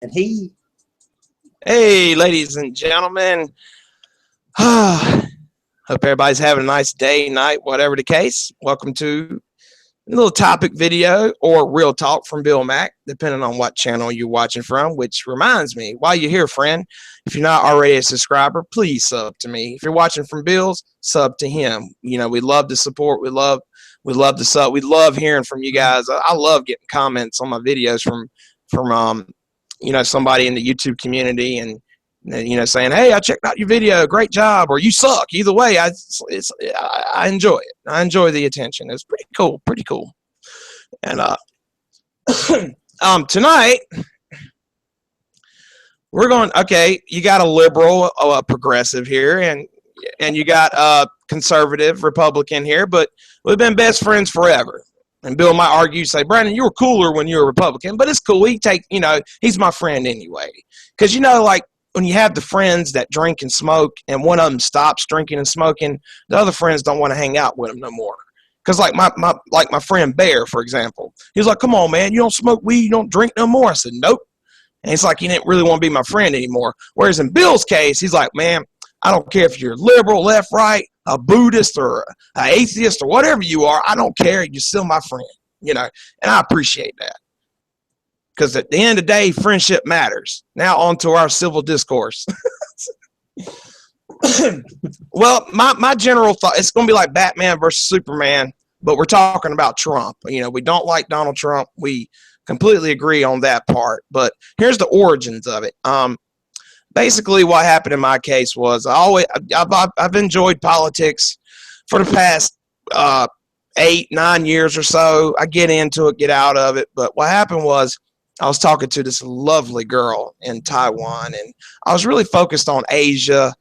And he, Hey, ladies and gentlemen. Hope everybody's having a nice day, night, whatever the case. Welcome to a little topic video or real talk from Bill Mack, depending on what channel you're watching from, which reminds me, while you're here, friend, if you're not already a subscriber, please sub to me. If you're watching from Bill's, sub to him. You know, we love the support. We love the sub. We love hearing from you guys. I love getting comments on my videos from somebody in the YouTube community and saying, hey, I checked out your video, great job, or you suck. Either way, I enjoy it. I enjoy the attention. It's pretty cool. And tonight we're going. Okay, you got a liberal, a progressive here, and you got a conservative Republican here, but we've been best friends forever. And Bill might argue, say, Brandon, you were cooler when you were a Republican, but it's cool. He's my friend anyway. Because, like, when you have the friends that drink and smoke and one of them stops drinking and smoking, the other friends don't want to hang out with them no more. Because, like my friend Bear, for example, he was like, come on, man, you don't smoke weed, you don't drink no more. I said, nope. And it's like he didn't really want to be my friend anymore. Whereas in Bill's case, he's like, man, I don't care if you're liberal, left, right, a Buddhist or an atheist or whatever you are. I don't care. You're still my friend, and I appreciate that. Because at the end of the day, friendship matters. Now on to our civil discourse. Well, my general thought, it's going to be like Batman versus Superman, but we're talking about Trump. We don't like Donald Trump. We completely agree on that part. But here's the origins of it. Basically, what happened in my case was I've enjoyed politics for the past 8-9 years or so. I get into it, get out of it. But what happened was I was talking to this lovely girl in Taiwan, and I was really focused on Asia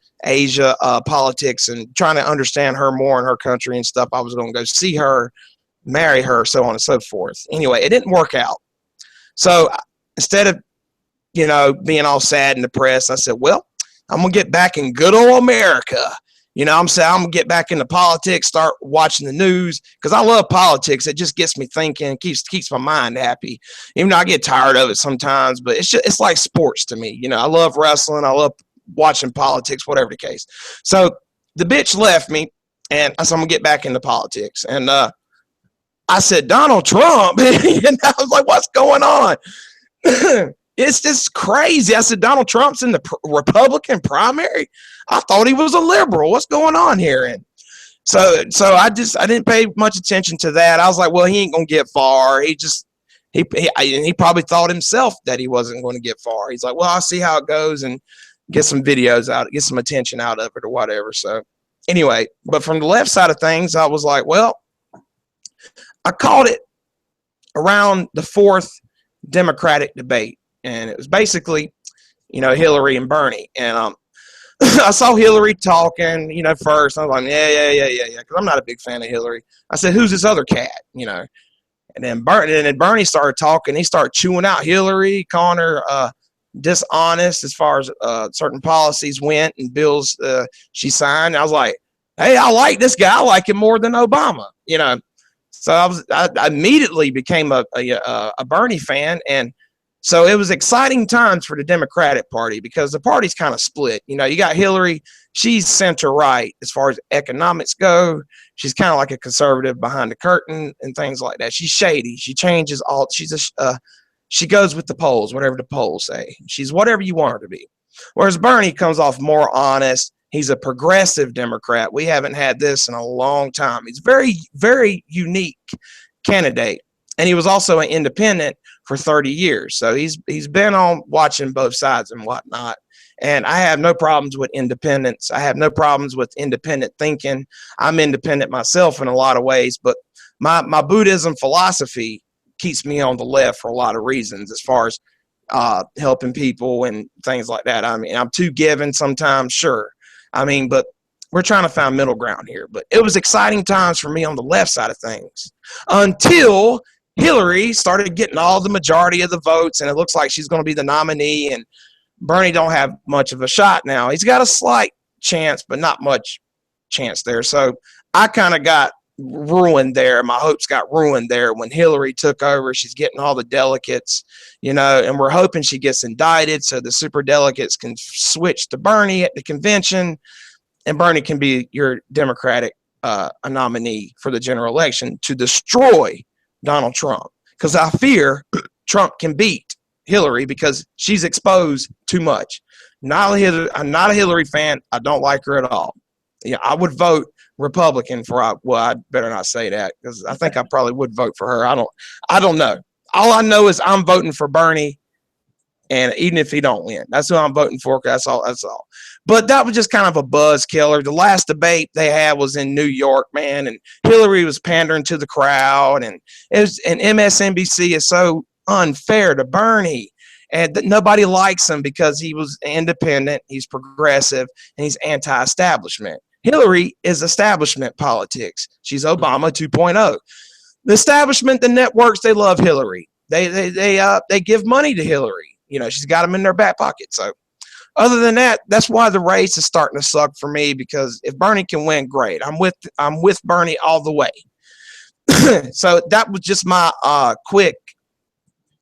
politics and trying to understand her more in her country and stuff. I was going to go see her, marry her, so on and so forth. Anyway, it didn't work out. So instead of being all sad and depressed, I said, well, I'm going to get back in good old America. I'm saying I'm going to get back into politics, start watching the news, because I love politics. It just gets me thinking, keeps my mind happy. Even though I get tired of it sometimes, but it's like sports to me. I love wrestling. I love watching politics, whatever the case. So the bitch left me, and I said, I'm going to get back into politics. And I said, Donald Trump. And I was like, what's going on? It's just crazy. I said, Donald Trump's in the Republican primary? I thought he was a liberal. What's going on here? And so I didn't pay much attention to that. I was like, well, he ain't going to get far. He probably thought himself that he wasn't going to get far. He's like, well, I'll see how it goes and get some videos out, get some attention out of it or whatever. So anyway, but from the left side of things, I was like, well, I called it around the fourth Democratic debate. And it was basically, Hillary and Bernie. And I saw Hillary talking, first. I was like, yeah, because I'm not a big fan of Hillary. I said, who's this other cat, And then Bernie started talking. He started chewing out Hillary, calling her dishonest as far as certain policies went and bills she signed. And I was like, hey, I like this guy. I like him more than Obama, So I immediately became a Bernie fan. And so it was exciting times for the Democratic Party because the party's kind of split. You got Hillary. She's center-right as far as economics go. She's kind of like a conservative behind the curtain and things like that. She's shady. She changes all. She goes with the polls, whatever the polls say. She's whatever you want her to be. Whereas Bernie comes off more honest. He's a progressive Democrat. We haven't had this in a long time. He's very, very unique candidate. And he was also an independent for 30 years. So he's been on watching both sides and whatnot. And I have no problems with independence. I have no problems with independent thinking. I'm independent myself in a lot of ways, but my Buddhism philosophy keeps me on the left for a lot of reasons as far as helping people and things like that. I mean, I'm too giving sometimes, sure. But we're trying to find middle ground here. But it was exciting times for me on the left side of things until Hillary started getting all the majority of the votes, and it looks like she's going to be the nominee, and Bernie don't have much of a shot now. He's got a slight chance, but not much chance there. So I kind of got ruined there. My hopes got ruined there when Hillary took over. She's getting all the delegates, and we're hoping she gets indicted so the super delegates can switch to Bernie at the convention, and Bernie can be your Democratic a nominee for the general election to destroy Donald Trump. Because I fear Trump can beat Hillary because she's exposed too much. I'm not a Hillary fan. I don't like her at all. Yeah, I would vote Republican I better not say that because I think I probably would vote for her. I don't know. All I know is I'm voting for Bernie, and even if he don't win, that's who I'm voting for. That's all. But that was just kind of a buzz killer. The last debate they had was in New York, man, and Hillary was pandering to the crowd, and MSNBC is so unfair to Bernie, and nobody likes him because he was independent, he's progressive, and he's anti-establishment. Hillary is establishment politics. She's Obama 2.0. The establishment, the networks, they love Hillary. They give money to Hillary. She's got them in their back pocket. So other than that, that's why the race is starting to suck for me, because if Bernie can win, great. I'm with Bernie all the way. So that was just my quick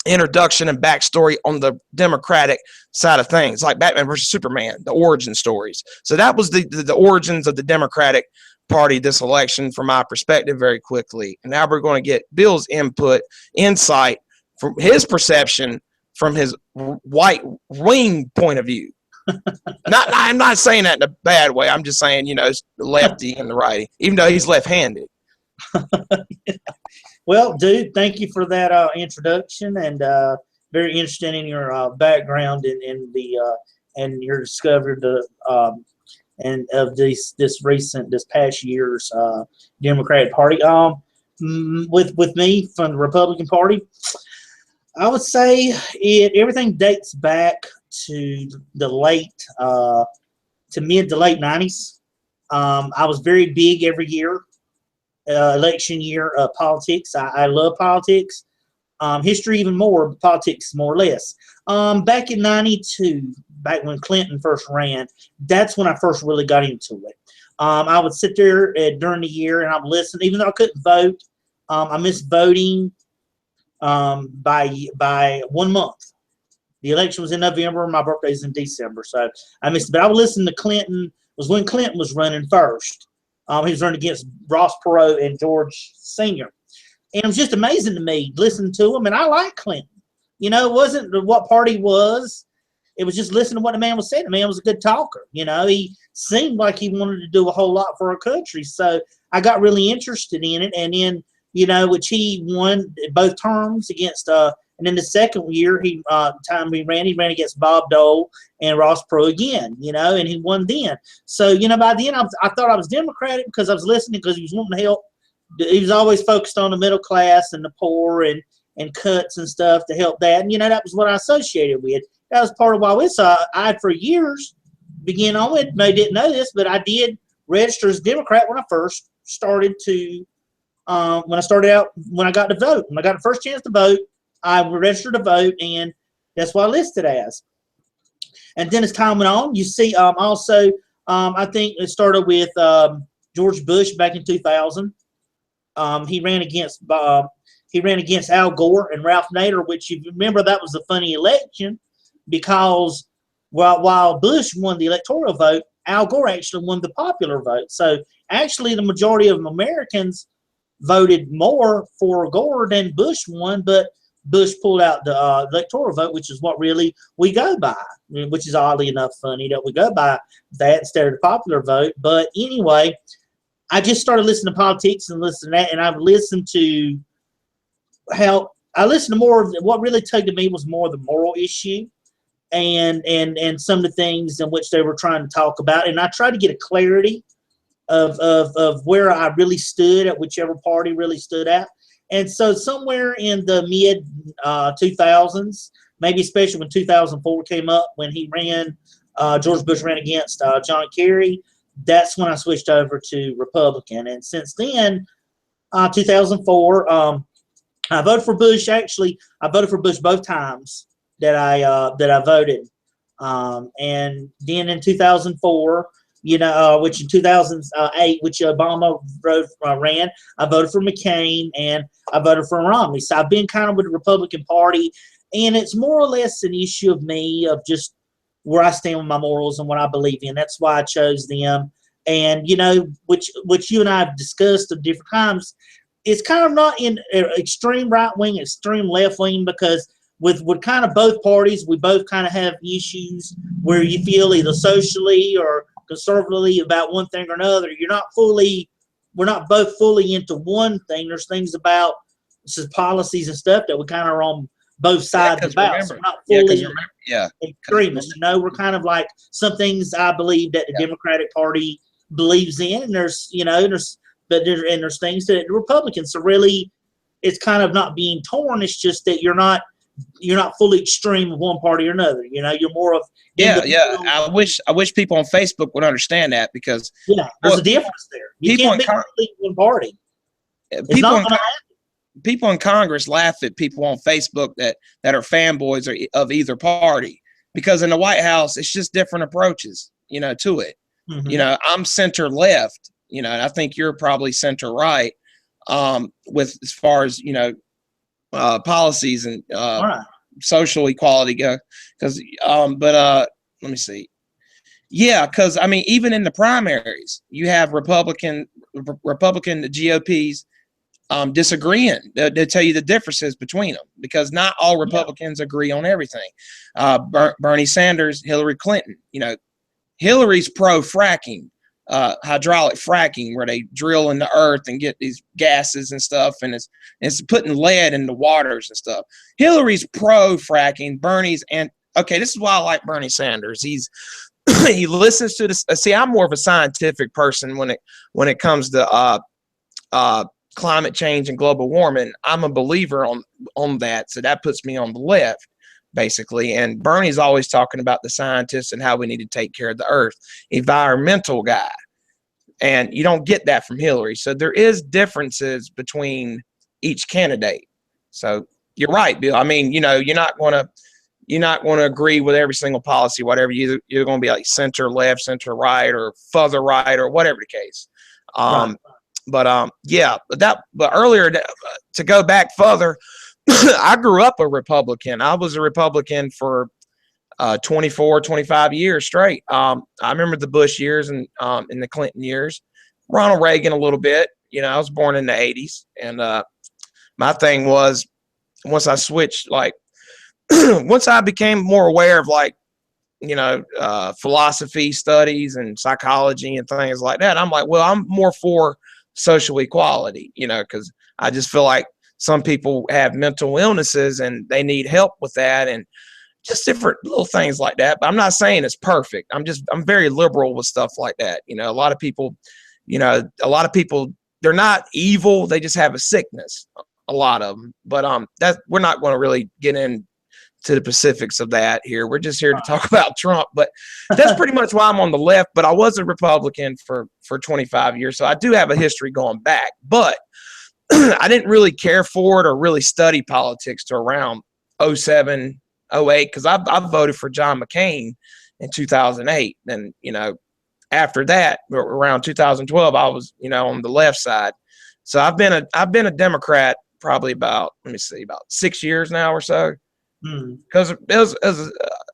introduction and backstory on the Democratic side of things, like Batman versus Superman, the origin stories. So that was the origins of the Democratic Party this election from my perspective very quickly. And now we're going to get Bill's insight from his perception from his right wing point of view. I'm not saying that in a bad way. I'm just saying, it's the lefty and the righty, even though he's left-handed. Well, dude, thank you for that introduction, and very interesting in your background in the and your discovery of this past year's Democratic Party. With me from the Republican Party, I would say everything dates back to the mid to late 90s. I was very big every year. Election year politics. I love politics. History even more, but politics more or less. Back in 92, back when Clinton first ran, that's when I first really got into it. I would sit there during the year and I would listen, even though I couldn't vote. I missed voting by 1 month. The election was in November. My birthday is in December, so I missed it. But I would listen to Clinton. It was when Clinton was running first. He was running against Ross Perot and George Sr. And it was just amazing to me listening to him. And I like Clinton. It wasn't what party was. It was just listening to what the man was saying. The man was a good talker. He seemed like he wanted to do a whole lot for our country. So I got really interested in it. And then, which he won both terms against and then the second year, he ran against Bob Dole and Ross Perot again, and he won then. So, by then I thought I was Democratic because I was listening, because he was wanting to help. He was always focused on the middle class and the poor and cuts and stuff to help that. And, that was what I associated with. That was part of why we saw. I, for years, began on it. Maybe didn't know this, but I did register as a Democrat when I first started to, when I got to vote. When I got the first chance to vote, I registered to vote, and that's what I listed as. And then as time went on, you see also, I think it started with George Bush back in 2000. He ran against Al Gore and Ralph Nader, which, you remember, that was a funny election because while Bush won the electoral vote, Al Gore actually won the popular vote. So actually the majority of Americans voted more for Gore than Bush won, but Bush pulled out the electoral vote, which is what really we go by, which is oddly enough funny that we go by that instead of the popular vote. But anyway, I just started listening to politics and listening to that, and I've listened to more of what really tugged at me was more the moral issue and some of the things in which they were trying to talk about. And I tried to get a clarity of where I really stood at whichever party really stood at. And so somewhere in the mid 2000s, maybe especially when 2004 came up, when he ran, George Bush ran against John Kerry, that's when I switched over to Republican. And since then, 2004, I voted for Bush. Actually, I voted for Bush both times that I voted. And then in 2004, which in 2008, which Obama ran. I voted for McCain and I voted for Romney. So I've been kind of with the Republican Party, and it's more or less an issue of me, of just where I stand with my morals and what I believe in. That's why I chose them. And, which you and I have discussed at different times, it's kind of not in extreme right wing, extreme left wing, because with kind of both parties, we both kind of have issues where you feel either socially or conservatively about one thing or another. We're not both fully into one thing. There's things about policies and stuff that we kind of are on both sides about. So we're not fully extremists. We're kind of like some things I believe that the Democratic Party believes in, and there's things that the Republicans are really. It's kind of not being torn. It's just that you're not fully extreme of one party or another. You're more of I wish people on Facebook would understand that, because there's a difference there. You can't be completely one party. People in Congress laugh at people on Facebook that are fanboys of either party, because in the White House it's just different approaches, to it. Mm-hmm. I'm center left, and I think you're probably center right, with as far as policies and social equality go. Because let me see. Yeah, because I mean, even in the primaries, you have Republican GOPs disagreeing. They'll tell you the differences between them, because not all Republicans agree on everything. Bernie Sanders, Hillary Clinton. Hillary's pro fracking, hydraulic fracking, where they drill in the earth and get these gases and stuff, and it's putting lead in the waters and stuff. Hillary's pro fracking. Bernie's okay. This is why I like Bernie Sanders. He listens to this. See, I'm more of a scientific person when it comes to climate change and global warming. I'm a believer on that, so that puts me on the left, basically. And Bernie's always talking about the scientists and how we need to take care of the earth. Environmental guy. And you don't get that from Hillary. So there is differences between each candidate. So you're right, Bill. I mean, you're not going to agree with every single policy, whatever. You're going to be like center left, center right, or further right, or whatever the case. Right. But earlier, to go back further, I grew up a Republican. I was a Republican for 24, 25 years straight. I remember the Bush years and in the Clinton years, Ronald Reagan a little bit. I was born in the 80s, and my thing was, once I switched, once I became more aware of philosophy studies and psychology and things like that, I'm like, well, I'm more for social equality, because I just feel like some people have mental illnesses and they need help with that, and just different little things like that. But I'm not saying it's perfect. I'm very liberal with stuff like that. A lot of people, they're not evil. They just have a sickness, a lot of them. But we're not going to really get into the specifics of that here. We're just here to talk about Trump. But that's pretty much why I'm on the left. But I was a Republican for 25 years, so I do have a history going back. But I didn't really care for it or really study politics to around 07, 08, because I voted for John McCain in 2008. And, after that, around 2012, I was, on the left side. So I've been a Democrat probably about 6 years now or so. Because it was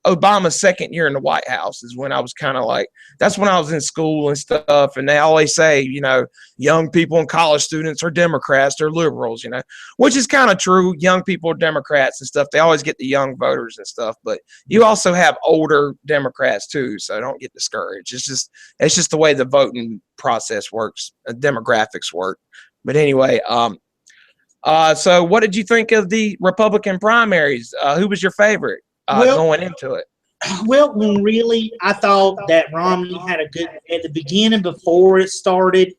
Obama's second year in the White House is when I was kind of like, that's when I was in school and stuff. And they always say, young people and college students are Democrats, they're liberals, which is kind of true. Young people are Democrats and stuff. They always get the young voters and stuff. But you also have older Democrats too, so don't get discouraged. It's just the way the voting process works, demographics work. But anyway, so what did you think of the Republican primaries? Who was your favorite going into it? Well, really, I thought that Romney had a good – at the beginning, before it started,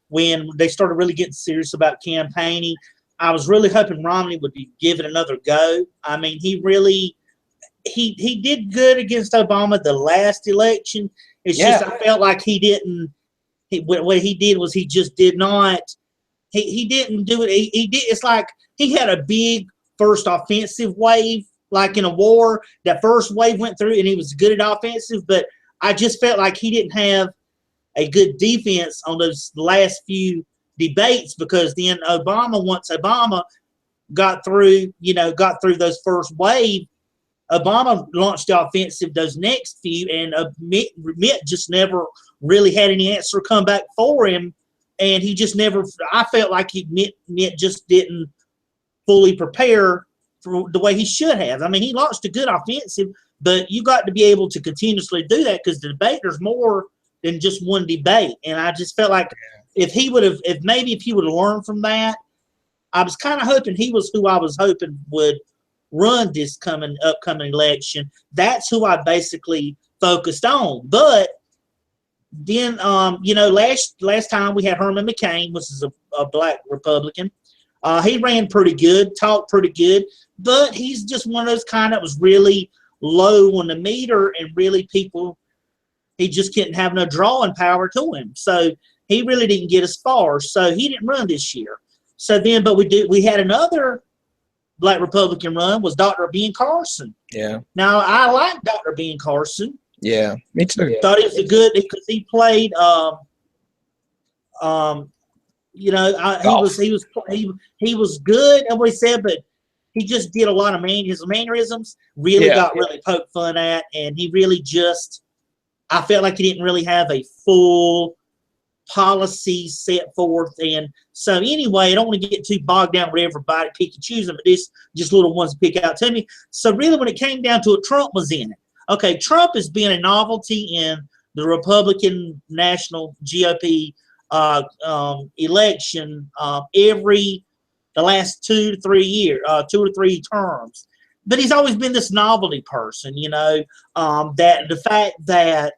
when they started really getting serious about campaigning, I was really hoping Romney would give it another go. I mean, he he did good against Obama the last election. It's just I felt like he didn't – what he did was he just did not – He didn't do it. He did. It's like he had a big first offensive wave, like in a war. That first wave went through, and he was good at offensive. But I just felt like he didn't have a good defense on those last few debates, because then once Obama got through those first wave, Obama launched the offensive those next few, and Mitt just never really had any answer come back for him, and he just never. I felt like Mitt just didn't fully prepare for the way he should have. I mean, he launched a good offensive, but you got to be able to continuously do that, because the debate, there's more than just one debate, and I just felt like if he would have learned from that, I was kind of hoping he was who I was hoping would run this upcoming election. That's who I basically focused on. But then, last time we had Herman McCain, which is a black Republican. He ran pretty good, talked pretty good, but he's just one of those kind that was really low on the meter, and really he just couldn't have no drawing power to him. So he really didn't get as far. So he didn't run this year. So then, but we had another black Republican run, was Dr. Ben Carson. Yeah. Now, I like Dr. Ben Carson. Yeah, me too. Thought he was a good, because he played he was good at what he said, but he just did a lot of his mannerisms really got really poked fun at, and he really just, I felt like he didn't really have a full policy set forth. And so anyway, I don't want to get too bogged down with everybody pick and choosing, but this just little ones to pick out to me. So really, when it came down to it, Trump was in it. Okay, Trump has been a novelty in the Republican National GOP election the last 2 to 3 years, 2 or 3 terms. But he's always been this novelty person, that the fact that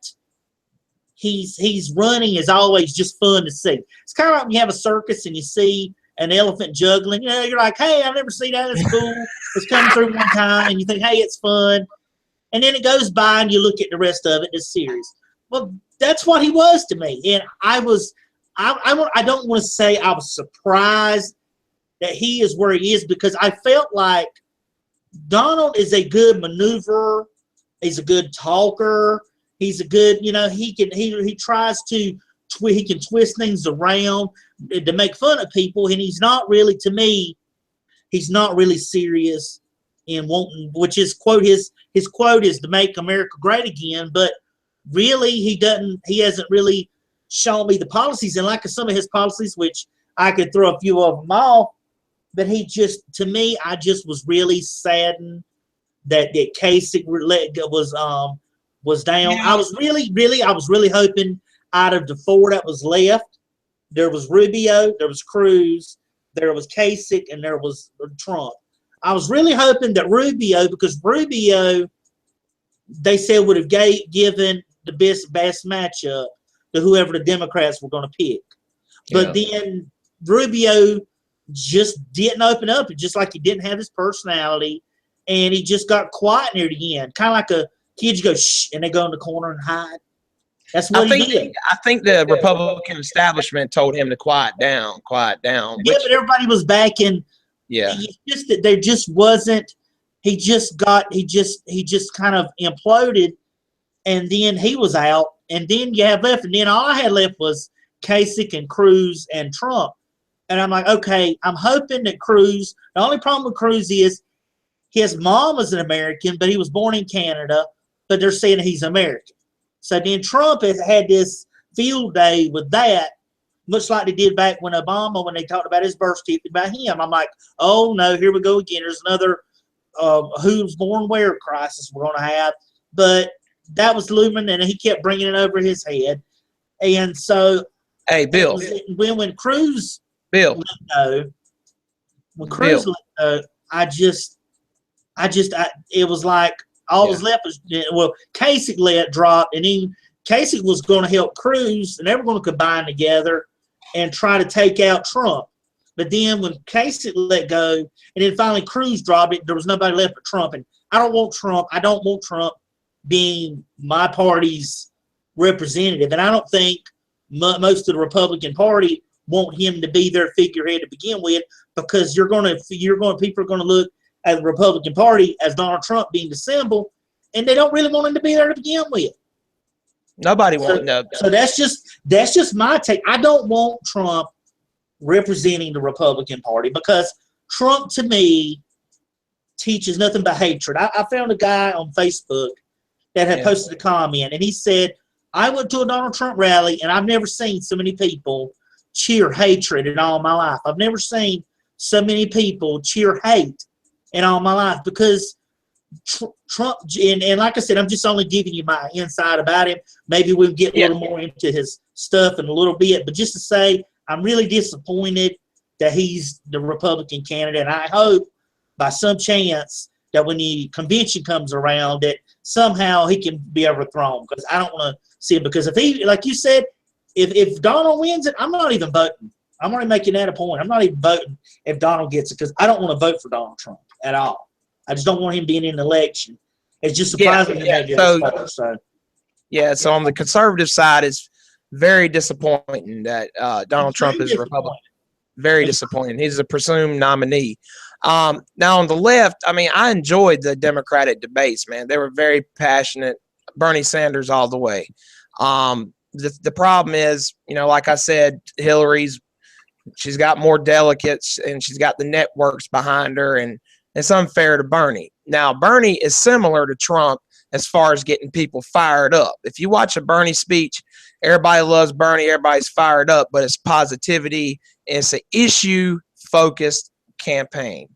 he's running is always just fun to see. It's kind of like when you have a circus and you see an elephant juggling. You're like, hey, I've never seen that. It's cool. It's coming through one time, and you think, hey, it's fun. And then it goes by, and you look at the rest of it, this series. Well, that's what he was to me. And I don't want to say I was surprised that he is where he is, because I felt like Donald is a good maneuverer. He's a good talker. He's a good, he tries to, he can twist things around to make fun of people. And he's not really, to me, he's not really serious in wanting, which is his quote is to make America great again. But really, he hasn't really shown me the policies. And like some of his policies, which I could throw a few of them off, but to me, I just was really saddened that Kasich was down. I was really hoping out of the 4 that was left, there was Rubio, there was Cruz, there was Kasich, and there was Trump. I was really hoping that Rubio, because Rubio, they said, would have given the best matchup to whoever the Democrats were going to pick. But then Rubio just didn't open up. It's just like he didn't have his personality, and he just got quiet near the end. Kind of like a kid, you go, shh, and they go in the corner and hide. That's what he did. I think the Republican establishment told him to quiet down. Yeah, but everybody was backing. Yeah. It's just that there just wasn't. He just kind of imploded, and then he was out, and then you have left, and then all I had left was Kasich and Cruz and Trump. And I'm like, okay, I'm hoping that Cruz, the only problem with Cruz is his mom was an American, but he was born in Canada, but they're saying he's American. So then Trump has had this field day with that, much like they did back when Obama, when they talked about his birth certificate about him. I'm like, oh no, here we go again. There's another who's born where crisis we're going to have. But that was looming, and he kept bringing it over his head. And so, hey, Bill, when Cruz, Bill, when Cruz, it was like all was left was, Kasich let drop, and then Kasich was going to help Cruz, and they were going to combine together and try to take out Trump. But then when Kasich let go, and then finally Cruz dropped it, there was nobody left but Trump. And I don't want Trump being my party's representative. And I don't think most of the Republican Party want him to be their figurehead to begin with, because people are going to look at the Republican Party as Donald Trump being the symbol, and they don't really want him to be there to begin with. Nobody wants no. So that's just my take. I don't want Trump representing the Republican Party because Trump, to me, teaches nothing but hatred. I found a guy on Facebook that had posted a comment, and he said, I went to a Donald Trump rally, and I've never seen so many people cheer hatred in all my life. I've never seen so many people cheer hate in all my life because Trump, and like I said, I'm just only giving you my insight about him. Maybe we'll get a little more into his stuff in a little bit, but just to say, I'm really disappointed that he's the Republican candidate. And I hope by some chance that when the convention comes around that somehow he can be overthrown, because I don't want to see it. Because if he, like you said, if Donald wins it, I'm not even voting. I'm already making that a point. I'm not even voting if Donald gets it because I don't want to vote for Donald Trump at all. I just don't want him being in an election. It's just surprising to me. So on the conservative side, it's very disappointing that Donald Trump is a Republican. Very disappointing. He's a presumed nominee. Now on the left, I mean, I enjoyed the Democratic debates, man. They were very passionate. Bernie Sanders all the way. The problem is, like I said, she's got more delegates and she's got the networks behind her, and it's unfair to Bernie. Now, Bernie is similar to Trump as far as getting people fired up. If you watch a Bernie speech, everybody loves Bernie, everybody's fired up, but it's positivity. It's an issue-focused campaign.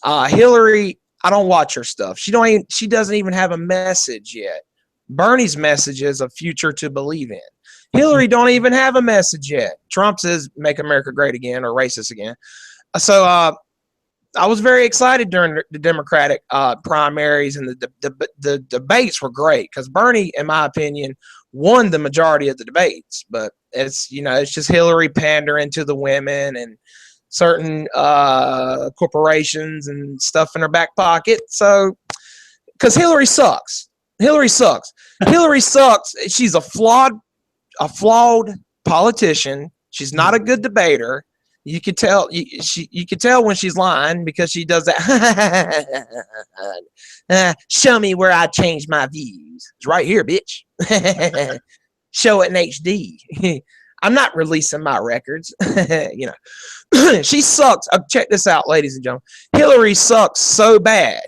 Hillary, I don't watch her stuff. She doesn't even have a message yet. Bernie's message is a future to believe in. Hillary don't even have a message yet. Trump says make America great again or racist again. So I was very excited during the Democratic primaries, and the debates were great because Bernie, in my opinion, won the majority of the debates. But it's just Hillary pandering to the women and certain corporations and stuff in her back pocket. So because Hillary sucks. Hillary sucks. She's a flawed politician. She's not a good debater. You could tell you could tell when she's lying because she does that. Show me where I changed my views. It's right here, bitch. Show it in HD. I'm not releasing my records. She sucks. Check this out, ladies and gentlemen. Hillary sucks so bad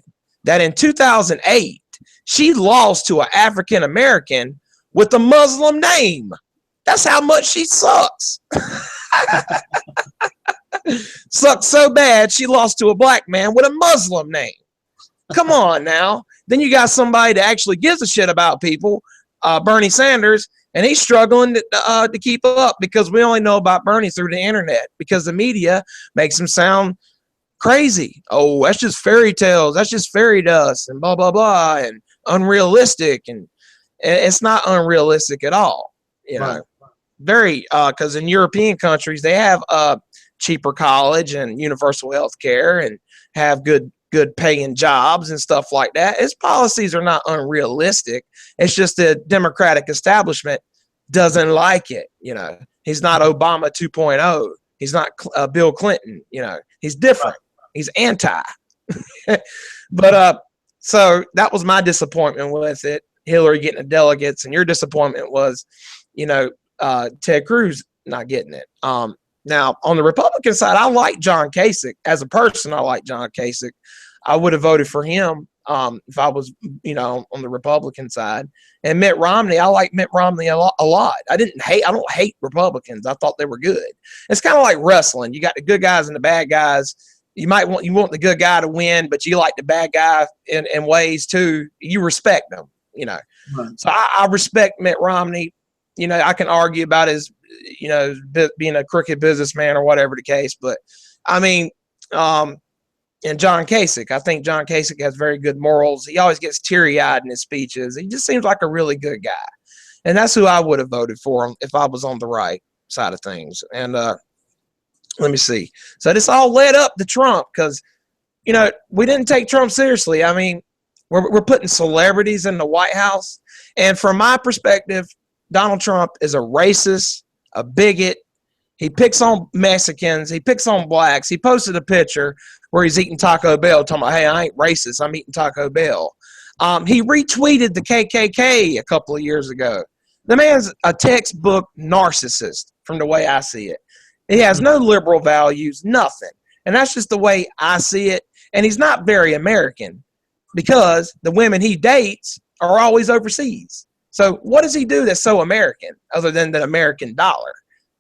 that in 2008 she lost to an African American with a Muslim name. That's how much she sucks. Sucks so bad she lost to a black man with a Muslim name. Come on now. Then you got somebody that actually gives a shit about people, Bernie Sanders, and he's struggling to keep up because we only know about Bernie through the internet because the media makes him sound crazy. Oh, that's just fairy tales. That's just fairy dust and blah, blah, blah, and unrealistic. And it's not unrealistic at all. Right. Very, because in European countries, they have cheaper college and universal health care and have good paying jobs and stuff like that. His policies are not unrealistic. It's just the Democratic establishment doesn't like it. He's not Obama 2.0. He's not Bill Clinton. He's different. He's anti. But so that was my disappointment with it. Hillary getting the delegates, and your disappointment was, Ted Cruz not getting it. Now, on the Republican side, I like John Kasich. As a person, I like John Kasich. I would have voted for him if I was, on the Republican side. And Mitt Romney, I like Mitt Romney a lot. I don't hate Republicans. I thought they were good. It's kind of like wrestling. You got the good guys and the bad guys. You want the good guy to win, but you like the bad guy in ways too. You respect them, Right. So I respect Mitt Romney. I can argue about his, being a crooked businessman or whatever the case. But, and John Kasich, I think John Kasich has very good morals. He always gets teary-eyed in his speeches. He just seems like a really good guy. And that's who I would have voted for him if I was on the right side of things. And let me see. So this all led up to Trump because, we didn't take Trump seriously. I mean, we're putting celebrities in the White House. And from my perspective, Donald Trump is a racist, a bigot. He picks on Mexicans. He picks on blacks. He posted a picture where he's eating Taco Bell, talking about, hey, I ain't racist. I'm eating Taco Bell. He retweeted the KKK a couple of years ago. The man's a textbook narcissist from the way I see it. He has no liberal values, nothing. And that's just the way I see it. And he's not very American because the women he dates are always overseas. So what does he do that's so American other than the American dollar?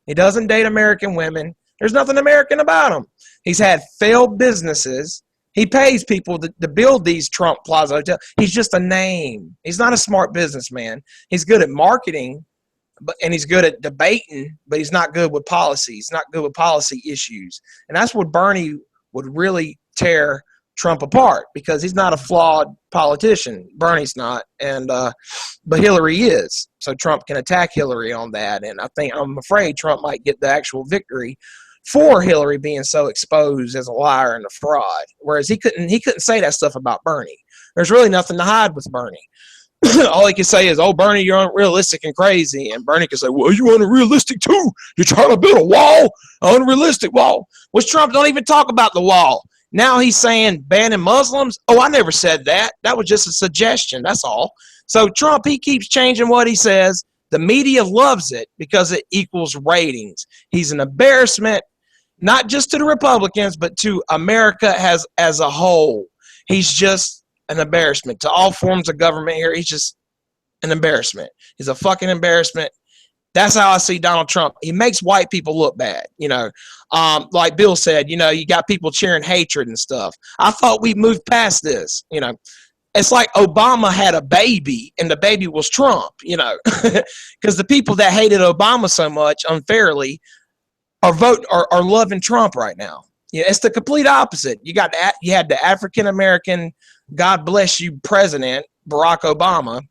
He doesn't date American women. There's nothing American about him. He's had failed businesses. He pays people to build these Trump Plaza hotels. He's just a name. He's not a smart businessman. He's good at marketing, and he's good at debating, but he's not good with policy. He's not good with policy issues. And that's what Bernie would really tear Trump apart, because he's not a flawed politician. Bernie's not, but Hillary is. So Trump can attack Hillary on that, and I'm afraid Trump might get the actual victory for Hillary being so exposed as a liar and a fraud. Whereas he couldn't say that stuff about Bernie. There's really nothing to hide with Bernie. All he can say is, "Oh, Bernie, you're unrealistic and crazy." And Bernie can say, "Well, you're unrealistic too. You're trying to build a wall, an unrealistic wall." Which Trump don't even talk about the wall. Now he's saying banning Muslims. Oh, I never said that. That was just a suggestion. That's all. So Trump, he keeps changing what he says. The media loves it because it equals ratings. He's an embarrassment, not just to the Republicans, but to America as a whole. He's just an embarrassment to all forms of government here. He's just an embarrassment. He's a fucking embarrassment. That's how I see Donald Trump. He makes white people look bad, like Bill said, you got people cheering hatred and stuff. I thought we moved past this, It's like Obama had a baby and the baby was Trump, because the people that hated Obama so much unfairly are loving Trump right now. Yeah, it's the complete opposite. You had the African-American, God bless you, president, Barack Obama,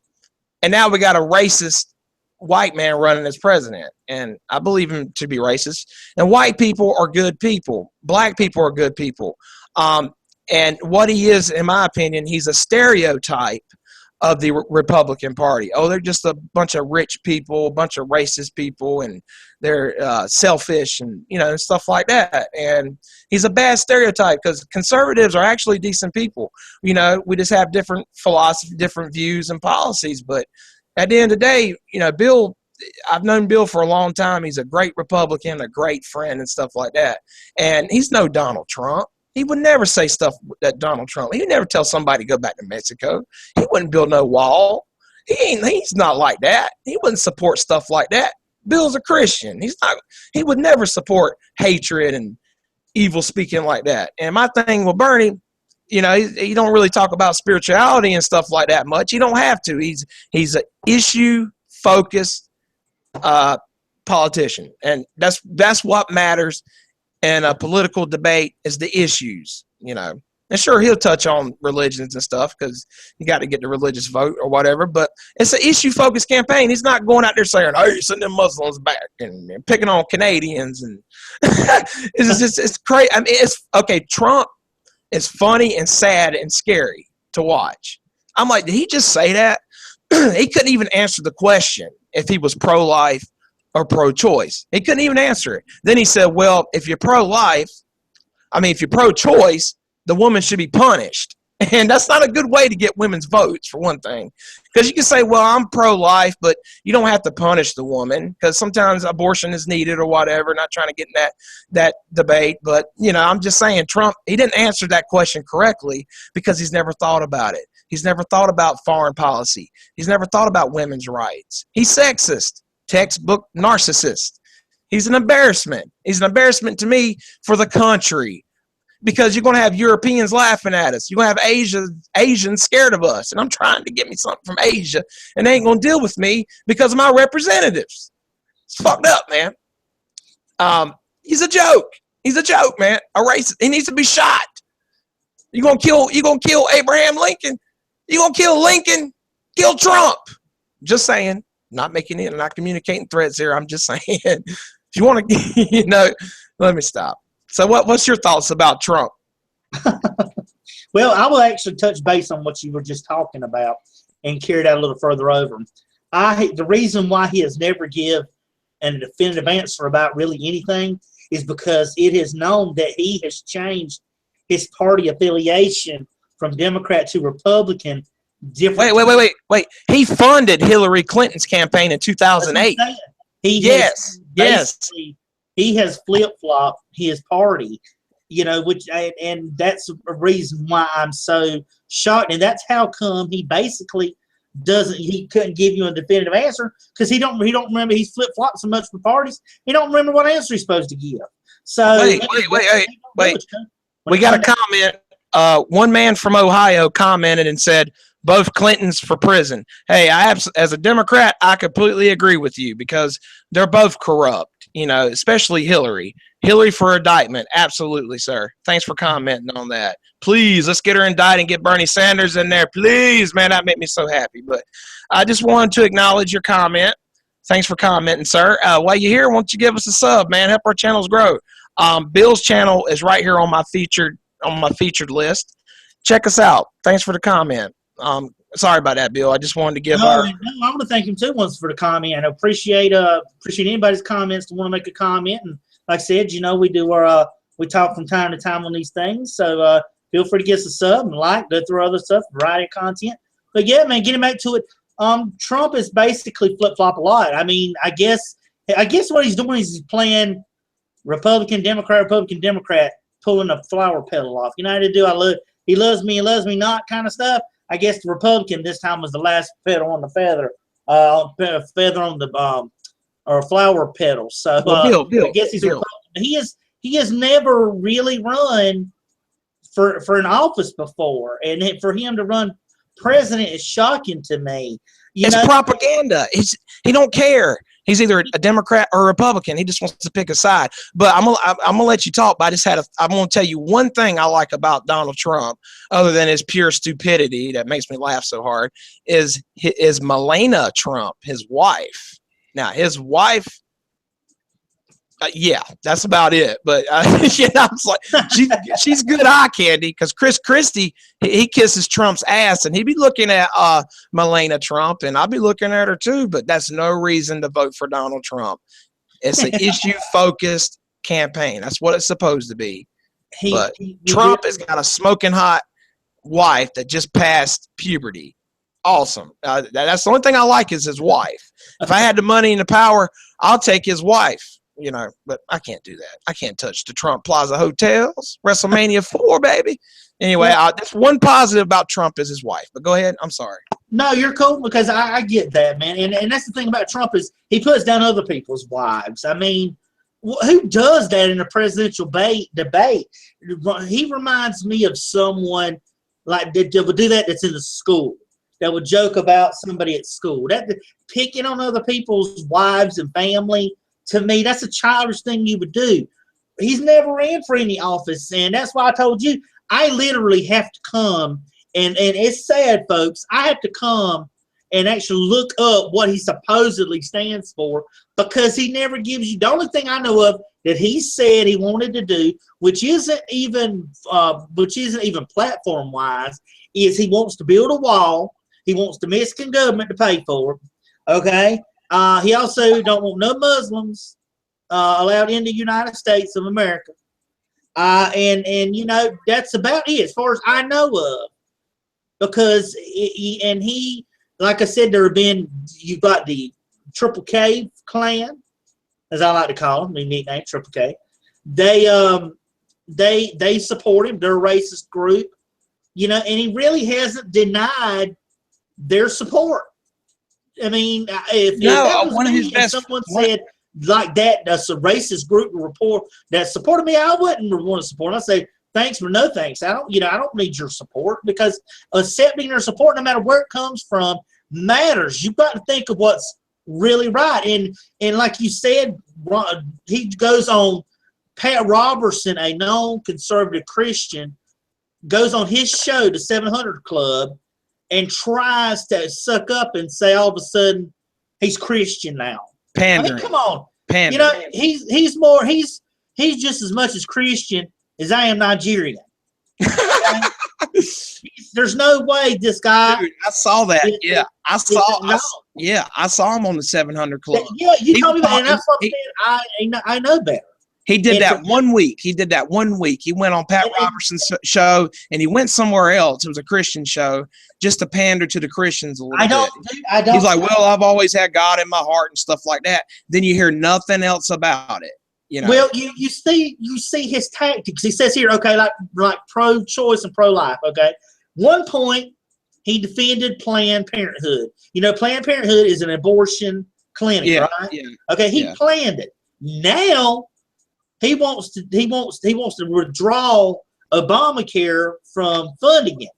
and now we got a racist white man running as president, and I believe him to be racist. And white people are good people. Black people are good people. And what he is, in my opinion, he's a stereotype of the Republican Party. Oh, they're just a bunch of rich people, a bunch of racist people, and they're selfish and, and stuff like that. And he's a bad stereotype because conservatives are actually decent people. We just have different philosophy, different views and policies, but at the end of the day, Bill, I've known Bill for a long time. He's a great Republican, a great friend and stuff like that. And he's no Donald Trump. He would never say stuff that Donald Trump. He would never tell somebody to go back to Mexico. He wouldn't build no wall. He's not like that. He wouldn't support stuff like that. Bill's a Christian. He would never support hatred and evil speaking like that. And my thing with Bernie, he don't really talk about spirituality and stuff like that much. He don't have to. He's an issue-focused politician, and that's what matters in a political debate is the issues. And sure, he'll touch on religions and stuff because you got to get the religious vote or whatever. But it's an issue-focused campaign. He's not going out there saying, "Hey, send them Muslims back," and picking on Canadians, and it's crazy. I mean, it's okay. Trump. It's funny and sad and scary to watch. I'm like, did he just say that? He couldn't even answer the question if he was pro-life or pro-choice. He couldn't even answer it. Then he said, well, if you're pro-choice, the woman should be punished. And that's not a good way to get women's votes, for one thing. Because you can say, well, I'm pro-life, but you don't have to punish the woman because sometimes abortion is needed or whatever. Not trying to get in that debate. But, I'm just saying Trump, he didn't answer that question correctly because he's never thought about it. He's never thought about foreign policy. He's never thought about women's rights. He's sexist, textbook narcissist. He's an embarrassment. He's an embarrassment to me for the country. Because you're going to have Europeans laughing at us. You're going to have Asians scared of us. And I'm trying to get me something from Asia. And they ain't going to deal with me because of my representatives. It's fucked up, man. He's a joke. He's a joke, man. A racist. He needs to be shot. You going to kill Abraham Lincoln? You going to kill Lincoln? Kill Trump. Just saying. Not making it, not communicating threats here. I'm just saying. If you want to, let me stop. So what's your thoughts about Trump? Well, I will actually touch base on what you were just talking about and carry that a little further over. The reason why he has never give a definitive answer about really anything is because it is known that he has changed his party affiliation from Democrat to Republican different. Wait. He funded Hillary Clinton's campaign in 2008. Yes. He has flip-flopped his party, which and that's a reason why I'm so shocked. And that's how come he basically he couldn't give you a definitive answer, because he don't remember. He's flip-flopped so much for parties, he don't remember what answer he's supposed to give. So wait. We got a comment. One man from Ohio commented and said, both Clintons for prison. Hey, as a Democrat, I completely agree with you, because they're both corrupt, especially Hillary. Hillary for indictment. Absolutely, sir. Thanks for commenting on that. Please, let's get her indicted and get Bernie Sanders in there. Please, man, that made me so happy. But I just wanted to acknowledge your comment. Thanks for commenting, sir. While you're here, why don't you give us a sub, man? Help our channels grow. Bill's channel is right here on my featured list. Check us out. Thanks for the comment. Sorry about that, Bill. I just wanted to give I want to thank him too once for the comment. I appreciate anybody's comments to want to make a comment. And like I said, we do we talk from time to time on these things. So feel free to give us a sub and go through other stuff, variety of content. But yeah, man, getting back to it. Trump is basically flip-flop a lot. I mean, I guess what he's doing is he's playing Republican, Democrat, pulling a flower petal off. You know how to do he loves me not kind of stuff. I guess the Republican this time was the last petal on the feather on the or flower petal. So Bill, I guess he's a Republican. He has never really run for an office before, and for him to run president is shocking to me. It's propaganda. He don't care. He's either a Democrat or a Republican. He just wants to pick a side. But I'm gonna let you talk. But I'm gonna tell you one thing I like about Donald Trump, other than his pure stupidity that makes me laugh so hard, is Melania Trump, his wife. Now his wife. Yeah, that's about it. But I was like, she's good eye candy, because Chris Christie, he kisses Trump's ass, and he'd be looking at Melania Trump, and I'd be looking at her too. But that's no reason to vote for Donald Trump. It's an issue-focused campaign. That's what it's supposed to be. But Trump has got a smoking hot wife that just passed puberty. Awesome. That's the only thing I like is his wife. If I had the money and the power, I'll take his wife. But I can't do that. I can't touch the Trump Plaza hotels, WrestleMania 4, baby. Anyway, that's one positive about Trump is his wife. But go ahead. I'm sorry. No, you're cool, because I get that, man. And that's the thing about Trump is he puts down other people's wives. I mean, who does that in a presidential debate? He reminds me of someone like that would do that that's in the school, that would joke about somebody at school. That picking on other people's wives and family. To me, that's a childish thing you would do. He's never ran for any office, and that's why I told you I literally have to come, and it's sad, folks. I have to come and actually look up what he supposedly stands for, because he never gives you the only thing I know of that he said he wanted to do, which isn't even platform wise, is he wants to build a wall. He wants the Mexican government to pay for it. Okay. He also don't want no Muslims allowed in the United States of America. And that's about it as far as I know of. Because he, like I said, you've got the Triple K clan, as I like to call them, the nickname Triple K. They support him. They're a racist group, and he really hasn't denied their support. I mean, if someone said like that's a racist group report that supported me, I wouldn't want to support. I say thanks, but no thanks. I don't need your support, because accepting their support, no matter where it comes from, matters. You've got to think of what's really right. And like you said, he goes on. Pat Robertson, a known conservative Christian, goes on his show, the 700 Club, and tries to suck up and say all of a sudden he's Christian now. Pandering. I mean, come on. Pandering. He's just as much as Christian as I am Nigerian. Okay? There's no way this guy. Dude, I saw that. I saw him on the 700 Club. Yeah, you told me that, and that's what I'm saying. I know better. He did And that for- 1 week. He did that 1 week. He went on Pat Robertson's show, and he went somewhere else. It was a Christian show, just to pander to the Christians a little I don't. bit. I don't. He's like, well, I've always had God in my heart and stuff like that. Then you hear nothing else about it. You know. Well, you see his tactics. He says here, okay, like pro-choice and pro-life. Okay, one point he defended Planned Parenthood. You know, Planned Parenthood is an abortion clinic, right? Yeah. Okay, he planned it. Now he wants to withdraw Obamacare from funding it.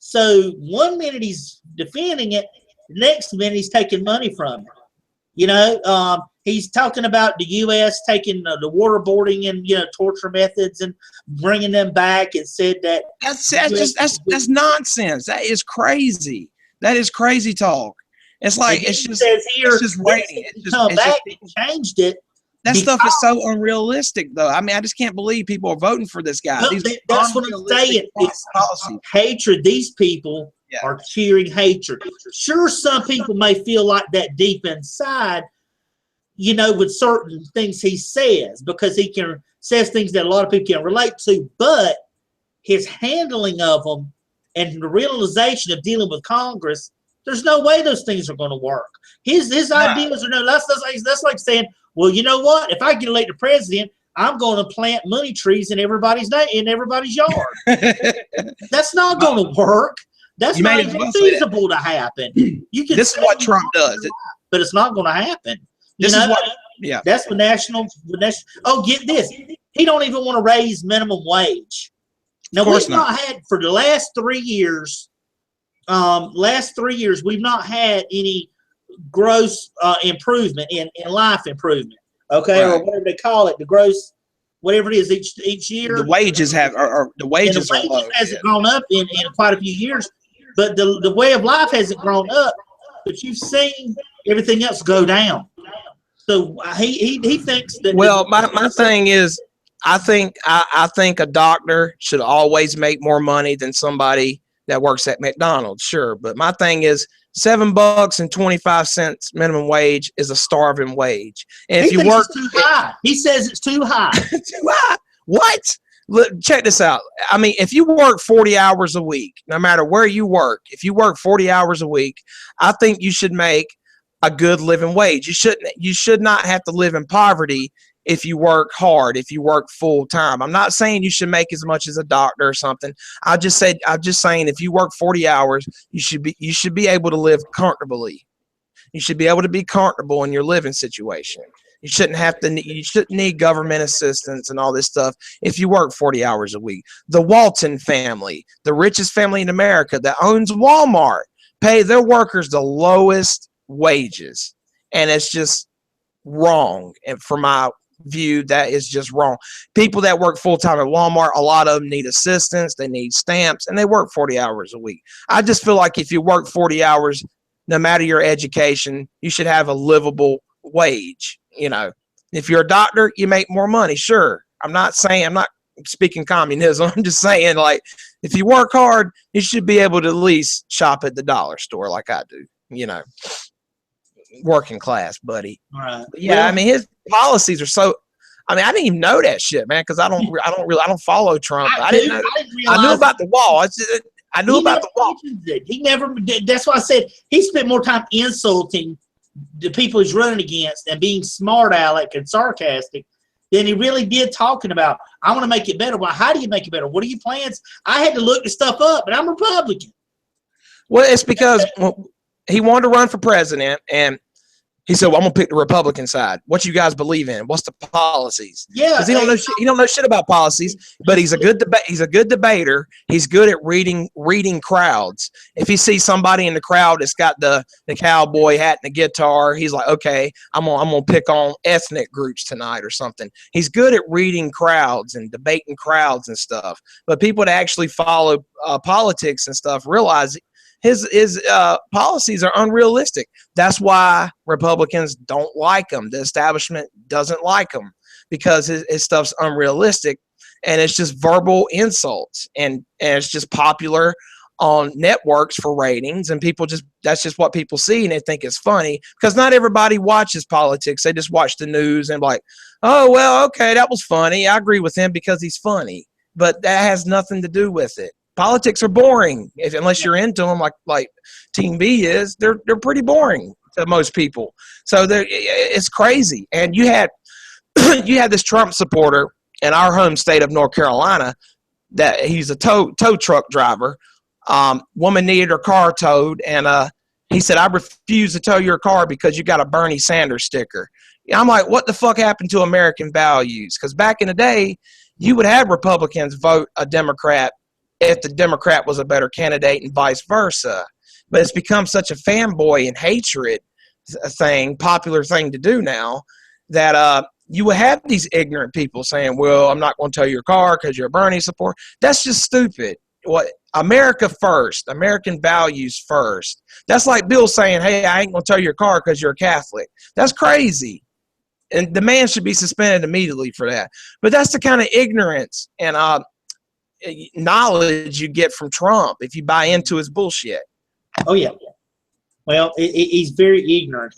So 1 minute he's defending it, the next minute he's taking money from it. You know, he's talking about the U.S. taking the waterboarding and torture methods and bringing them back, and said that that's nonsense. That is crazy. That is crazy talk. It's like it says here, it's just waiting. Changed it. That stuff is so unrealistic, though. I mean, I just can't believe people are voting for this guy. That's what I'm saying. It's hatred. These people are cheering hatred. Sure, some people may feel like that deep inside, with certain things he says, because he says things that a lot of people can relate to, but his handling of them and the realization of dealing with Congress, there's no way those things are going to work. His ideas are no. That's like saying, well, you know what? If I get elected president, I'm going to plant money trees in everybody's yard. That's not going to work. That's not even feasible to happen. This is what Trump does, but it's not going to happen. That's the national. Oh, get this. He don't even want to raise minimum wage. Now we've not had for the last 3 years. We've not had any gross improvement in life improvement. Okay, or whatever they call it, the gross, whatever it is each year. The wages are low. Hasn't grown up in quite a few years, but the way of life hasn't grown up. But you've seen everything else go down. So he thinks that. Well, my thing is, I think a doctor should always make more money than somebody that works at McDonald's. Sure, but my thing is, $7.25 minimum wage is a starving wage. And if you work, it's too high. He says it's too high. Too high. What? Look, check this out. I mean, if you work 40 hours a week, no matter where you work, if you work 40 hours a week, I think you should make a good living wage. You should not have to live in poverty if you work hard, if you work full time. I'm not saying you should make as much as a doctor or something. I'm just saying if you work 40 hours, you should be able to live comfortably. You should be able to be comfortable in your living situation. You shouldn't need government assistance and all this stuff if you work 40 hours a week. The Walton family, the richest family in America that owns Walmart, pay their workers the lowest wages. And it's just wrong. And for my view, that is just wrong. People that work full-time at Walmart, a lot of them need assistance, they need stamps, and they work 40 hours a week. I just feel like if you work 40 hours, no matter your education, you should have a livable wage. If you're a doctor, you make more money. Sure. I'm not speaking communism. I'm just saying, like, if you work hard, you should be able to at least shop at the dollar store like I do, working class, buddy. All right. Yeah, well, I mean, his policies are so. I mean, I didn't even know that shit, man, because I don't follow Trump. I knew about the wall. I knew about the wall. He never did. That's why I said he spent more time insulting the people he's running against and being smart aleck and sarcastic than he really did talking about, I want to make it better. Well, how do you make it better? What are your plans? I had to look the stuff up, and I'm Republican. Well, it's because he wanted to run for president, and he said, well, I'm going to pick the Republican side. What you guys believe in? What's the policies? Yeah. Because he don't know shit about policies, but he's a good debater. He's good at reading crowds. If he sees somebody in the crowd that's got the cowboy hat and the guitar, he's like, okay, I'm gonna pick on ethnic groups tonight or something. He's good at reading crowds and debating crowds and stuff. But people that actually follow politics and stuff realize his policies are unrealistic. That's why Republicans don't like him. The establishment doesn't like him because his stuff's unrealistic, and it's just verbal insults, and it's just popular on networks for ratings, and people that's just what people see, and they think it's funny because not everybody watches politics. They just watch the news and like, oh, well, okay, that was funny. I agree with him because he's funny, but that has nothing to do with it. Politics are boring unless you're into them like Team B is. They're pretty boring to most people. So it's crazy. And you had this Trump supporter in our home state of North Carolina that he's a tow truck driver. Woman needed her car towed, and he said, I refuse to tow your car because you got a Bernie Sanders sticker. I'm like, what the fuck happened to American values? Because back in the day, you would have Republicans vote a Democrat if the Democrat was a better candidate and vice versa. But it's become such a fanboy and hatred popular thing to do now, that you would have these ignorant people saying, well, I'm not going to tow your car because you're a Bernie supporter. That's just stupid. What America first, American values first. That's like Bill saying, hey, I ain't going to tow your car because you're a Catholic. That's crazy. And the man should be suspended immediately for that. But that's the kind of ignorance and knowledge you get from Trump if you buy into his bullshit. Oh, yeah. Well, he's very ignorant.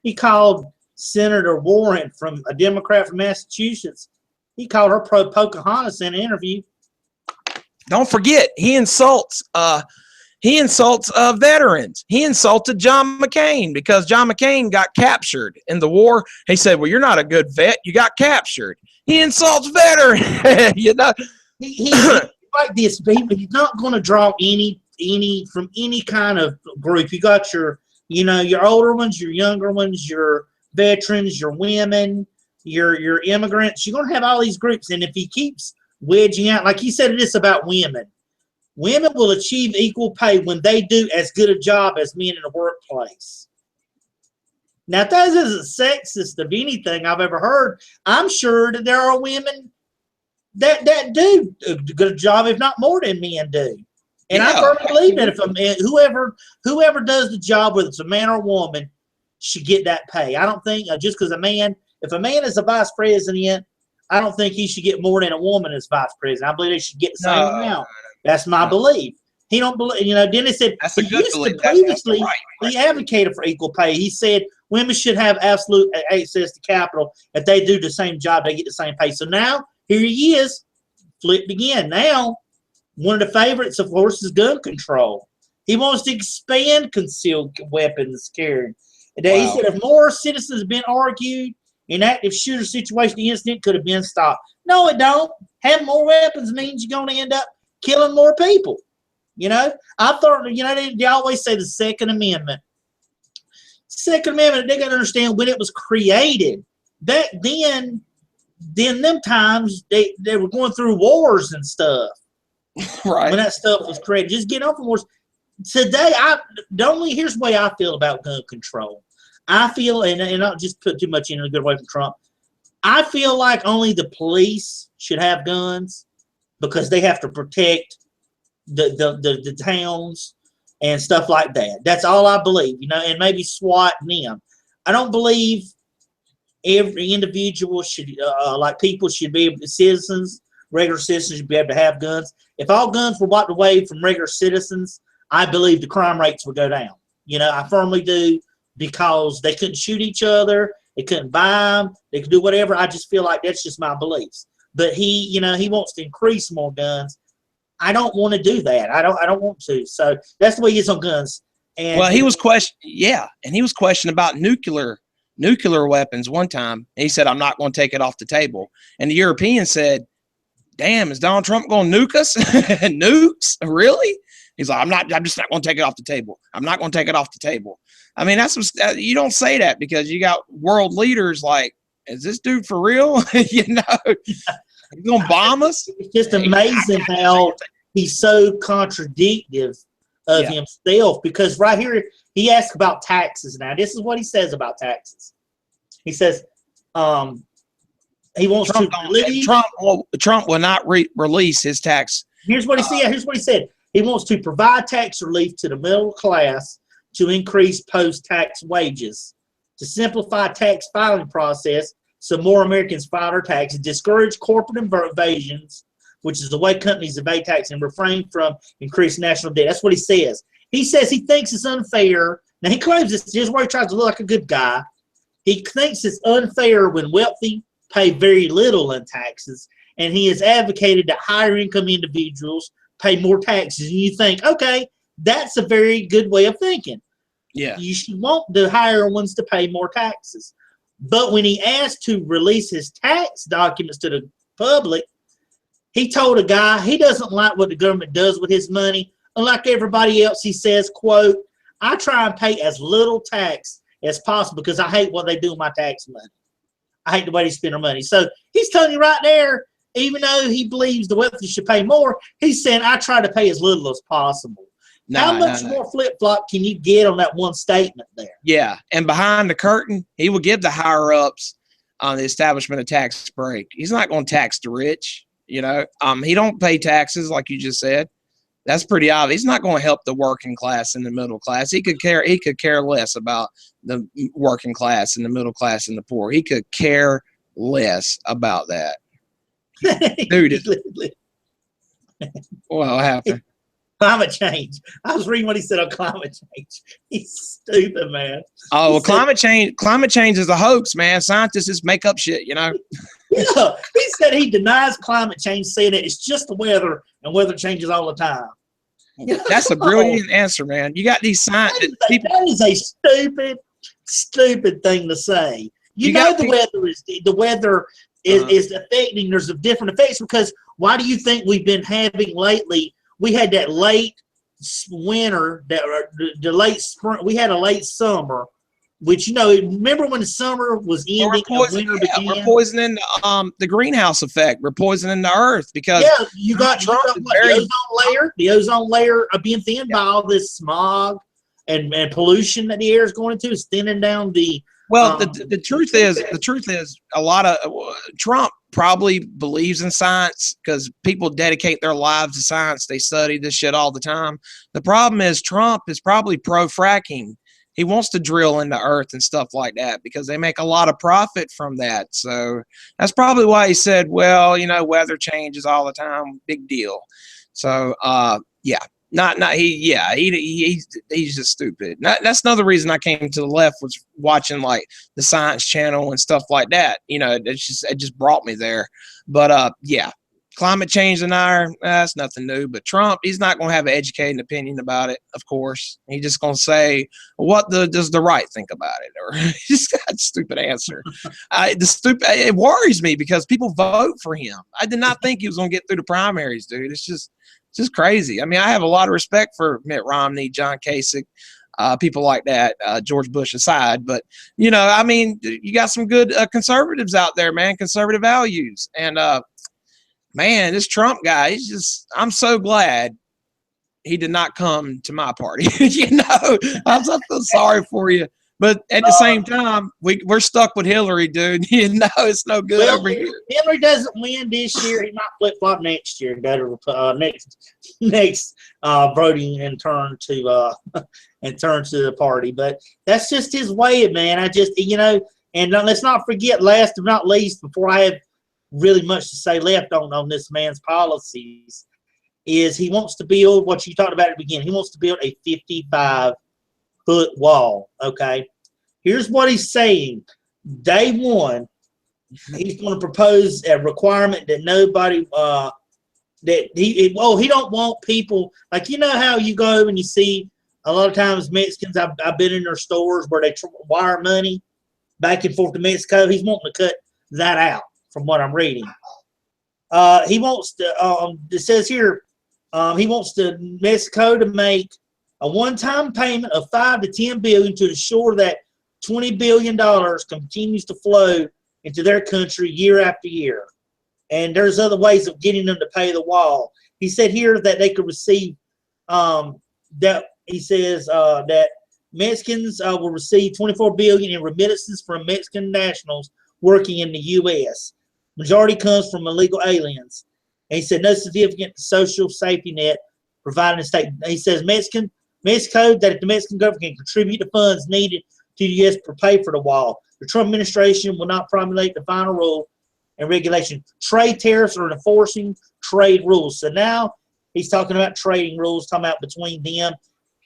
He called Senator Warren, from a Democrat from Massachusetts, he called her Pocahontas in an interview. Don't forget, he insults veterans. He insulted John McCain because John McCain got captured in the war. He said, well, you're not a good vet. You got captured. He insults veterans. He like this. He's not going to draw any from any kind of group. You got your older ones, your younger ones, your veterans, your women, your immigrants. You're going to have all these groups. And if he keeps wedging out, like he said this about women will achieve equal pay when they do as good a job as men in the workplace. Now, if that isn't sexist of anything I've ever heard, I'm sure that there are women that do a good job, if not more than men do. And I firmly believe that if a man, whoever does the job, whether it's a man or a woman, should get that pay. I don't think just because if a man is a vice president, I don't think he should get more than a woman as vice president. I believe they should get the same amount. That's my belief. He don't believe, Dennis said previously he advocated for equal pay. He said women should have absolute access to capital. If they do the same job, they get the same pay. So now here he is, flipped again. Now, one of the favorites, of course, is gun control. He wants to expand concealed weapons carrying. And he said if more citizens have been argued, an active shooter situation, the incident could have been stopped. No, it don't. Having more weapons means you're going to end up killing more people. I thought, they always say the Second Amendment. Second Amendment, they got to understand when it was created. Back then them times, they were going through wars and stuff. Right. When that stuff was created. Just get off of wars. Today, here's the way I feel about gun control. I feel, and I'll just put too much in to get away from Trump, I feel like only the police should have guns because they have to protect the towns and stuff like that. That's all I believe, and maybe SWAT and them. I don't believe every individual should, people should be able to, regular citizens should be able to have guns. If all guns were wiped away from regular citizens, I believe the crime rates would go down. I firmly do, because they couldn't shoot each other, they couldn't buy them, they could do whatever. I just feel like that's just my beliefs. But he wants to increase more guns. I don't want to do that. I don't want to. So that's the way he is on guns. And he was questioned about nuclear weapons one time. He said, I'm not going to take it off the table. And the Europeans said, damn, is Donald Trump going to nuke us? Nukes? Really? He's like, I'm just not going to take it off the table. I'm not going to take it off the table. I mean, you don't say that because you got world leaders like, is this dude for real? He's going to bomb us? It's just amazing how he's so contradictive of himself, because right here, he asks about taxes. Now, this is what he says about taxes. He says, he wants Trump will not release his tax. Here's what he said. Here's what he said. He wants to provide tax relief to the middle class to increase post-tax wages, to simplify tax filing process so more Americans file their taxes, discourage corporate evasions which is the way companies evade tax and refrain from increased national debt. That's what he says. He says he thinks it's unfair. Now, he claims this is where he tries to look like a good guy. He thinks it's unfair when wealthy pay very little in taxes, and he has advocated that higher income individuals pay more taxes. And you think, okay, that's a very good way of thinking. Yeah. You should want the higher ones to pay more taxes. But when he asked to release his tax documents to the public, he told a guy he doesn't like what the government does with his money. Unlike everybody else, he says, quote, I try and pay as little tax as possible because I hate what they do with my tax money. I hate the way they spend their money. So he's telling you right there, even though he believes the wealthy should pay more, he's saying, I try to pay as little as possible. How much more flip-flop can you get on that one statement there? Yeah, and behind the curtain, he will give the higher-ups on the establishment a tax break. He's not going to tax the rich, you know. He don't pay taxes like you just said. That's pretty obvious. He's not going to help the working class and the middle class. He could care less about the working class and the middle class and the poor. He could care less about that. Dude, what happened? Climate change. I was reading what he said on climate change. He's stupid, man. Oh, well, climate change is a hoax, man. Scientists just make up shit, you know? Yeah, he said he denies climate change, saying that it's just the weather and weather changes all the time. That's a brilliant answer, man. You got these scientists. That is a stupid thing to say. You know the weather is affecting. There's different effects because why do you think we've been having lately? We had that late winter, the late spring. We had a late summer, which, you know, remember when the summer was ending and winter began? We're poisoning the greenhouse effect. We're poisoning the earth because you got the ozone layer being thinned by all this smog and pollution that the air is going into is thinning down the. Well, the truth is a lot of Trump probably believes in science because people dedicate their lives to science. They study this shit all the time. The problem is Trump is probably pro-fracking. He wants to drill into earth and stuff like that because they make a lot of profit from that. So that's probably why he said, well, you know, weather changes all the time. Big deal. So, yeah. He's just stupid. That's another reason I came to the left was watching like the Science Channel and stuff like that. You know, it just brought me there. But yeah, climate change denier, that's nothing new. But Trump, he's not going to have an educated opinion about it. Of course, he's just going to say, "What does the right think about it?" Or he's got a stupid answer. It worries me because people vote for him. I did not think he was going to get through the primaries, dude. It's just crazy. I mean, I have a lot of respect for Mitt Romney, John Kasich, people like that, George Bush aside. But, you know, I mean, you got some good conservatives out there, man, conservative values. And, man, this Trump guy, I'm so glad he did not come to my party. You know, I feel sorry for you. But at the same time, we're stuck with Hillary, dude. You know, it's no good over here. Hillary doesn't win this year. He might flip flop next year and go to next voting and turn to the party. But that's just his way, man. You know, and let's not forget, last but not least, before I have really much to say left on this man's policies, is he wants to build what you talked about at the beginning. He wants to build a 55-foot wall. Okay, here's what he's saying. Day one, he's going to propose a requirement that nobody he don't want people, like, you know how you go and you see a lot of times Mexicans, I've been in their stores where they wire money back and forth to Mexico. He's wanting to cut that out from what I'm reading. He wants to it says here he wants Mexico to make a one-time payment of $5 to $10 billion to ensure that $20 billion continues to flow into their country year after year. And there's other ways of getting them to pay the wall. He said here that they could receive that Mexicans will receive $24 billion in remittances from Mexican nationals working in the U.S. Majority comes from illegal aliens. And he said no significant social safety net provided in the state. He says Mexico, that if the Mexican government can contribute the funds needed to the U.S. to pay for the wall, the Trump administration will not promulgate the final rule and regulation. Trade tariffs are enforcing trade rules. So now he's talking about trading rules, talking about between them,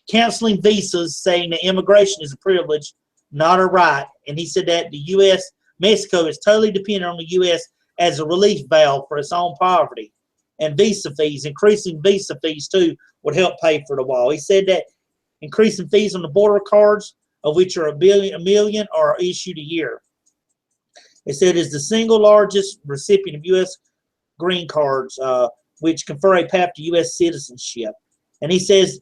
canceling visas, saying that immigration is a privilege, not a right. And he said that the U.S., Mexico is totally dependent on the U.S. as a relief valve for its own poverty. And visa fees, increasing visa fees too, would help pay for the wall. He said that increasing fees on the border cards, of which are a million, are issued a year. It said is the single largest recipient of U.S. green cards, which confer a path to U.S. citizenship. And he says,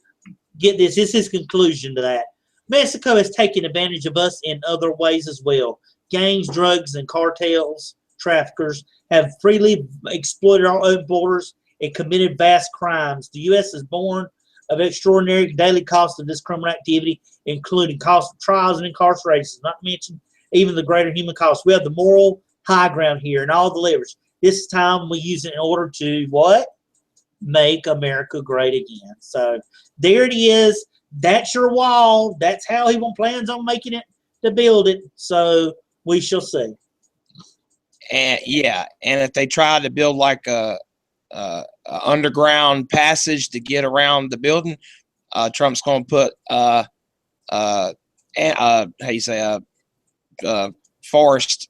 get this is his conclusion to that. Mexico has taken advantage of us in other ways as well. Gangs, drugs, and cartels, traffickers have freely exploited our own borders and committed vast crimes. The U.S. is born of extraordinary daily cost of this criminal activity, including cost of trials and incarceration, not to mention even the greater human cost. We have the moral high ground here and all the levers. This time we use it in order to what? Make America great again. So there it is. That's your wall. That's how he plans on making it to build it. So we shall see. And and if they try to build like a underground passage to get around the building, Trump's going to put forest